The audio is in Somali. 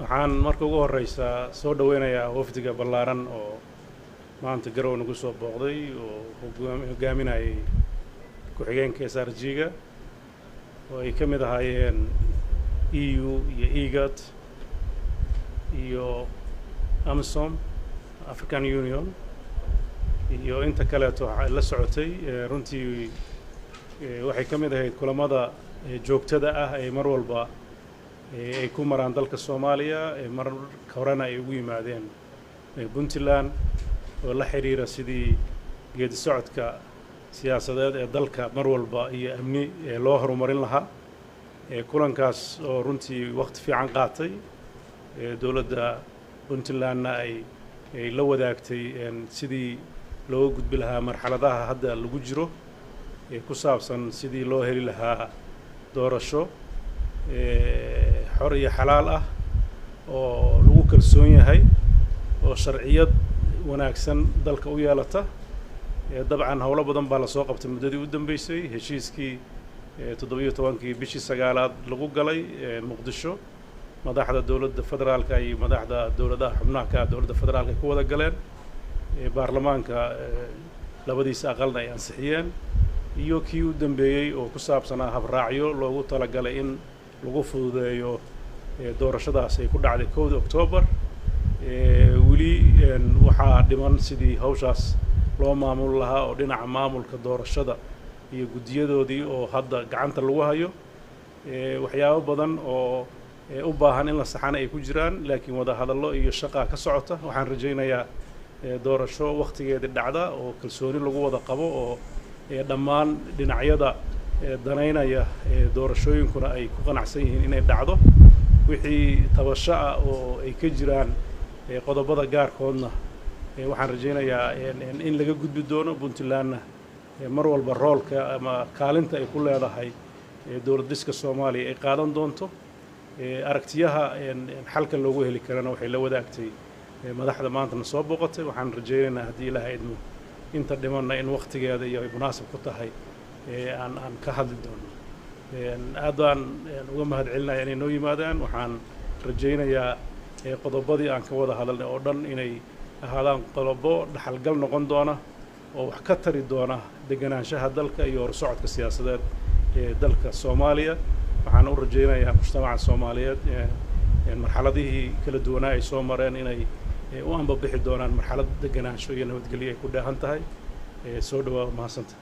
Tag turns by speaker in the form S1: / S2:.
S1: waxaan marka ugu horeysa soo dhaweynayaa wafdiga ballaaran oo maanta garow nagu soo booqday oo hogaaminayay ku-xigeenka SRG-ga oo ay ka mid ahaayeen EU iyo IGAD iyo AMISOM African Union iyo inta kaleeto la socotay runtii waxay ka mid ahayd kulamada joogtada ah ee mar walba ay ku maraan dalka Soomaaliya mar horena ay ugu yimaadeen Puntland oo la xiriira sidii geedi socodka siyaasadeed ee dalka mar walba iyo amni loo horumarin lahaa kulankaas oo runtii waqti fiican qaatay dawladda Puntlandna ay la wadaagtay sidii loo gudbi lahaa marxaladaha hadda lagu jiro ku saabsan sidii loo heli lahaa doorasho xor iyo xalaal ah oo lagu kalsoon yahay oo sharciyad wanaagsan dalka u yeelata dabcan hawlo badan baa la soo qabtay muddadii u dambeysay heshiiskii 17 bishii 9aad lagu galay Muqdisho madaxda dawladda federaalka iyo madaxda dawladaha xubnaha ka dawladda federaalka ku wada galeen baarlamaanka labadiisa aqalna ay ansixiyeen iyo kii u dambeeyay oo ku saabsanaa habraacyo loogu talagalay in lagu fududeeyo doorashadaas ay ku dhacday 1 October wili waxaa dhiman sidii hawshaas loo maamul lahaa oo dhinaca maamulka doorashada iyo gudiyadoodii oo hadda gacanta lagu hayo waxyaabo badan oo u baahan in la saxana ay ku jiraan laakiin wada hadallo iyo shaqo ka socota waxaan rajaynayaa doorasho waqtigeeda dhacda oo kalsooni lagu wada qabo oo dhammaan dhinacyada danaynaya doorashooyinkuna ay ku qanacsan yihiin inay dhacdo wixii tabasho ah oo ay ka jiraan qodobada gaarkoodna waxaan rajaynayaa in laga gudbi doono Puntlandna mar walba roolka ama kaalinta ay ku leedahay dawlad dhiska Soomaaliya ay qaadan doonto aragtiyaha xalka loogu heli karana waxay la wadaagtay madaxda maanta soo booqatay waxaan rajaynaynaa haddii Ilaahay idmo inta dhimanna in waqtigeeda iyo ay munaasab ku tahay aan ka hadli doono aad baan uga mahadcelinayaa inay noo yimaadaan waxaan rajaynayaa qodobadii aan ka wada hadalnay oo dhan inay ahaadaan qodobo dhaxalgal noqon doona oo wax ka tari doona deganaanshaha dalka iyo horsocodka siyaasadeed ee dalka Soomaaliya waxaan u rajaynayaa mujtamaca Soomaaliyeed marxaladihii kala duwanaa ay soo mareen inay u anba bixi doonaan marxalad deganaansho iyo nabadgelyo ay ku dheehan tahay soo dhawaad mahadsantahay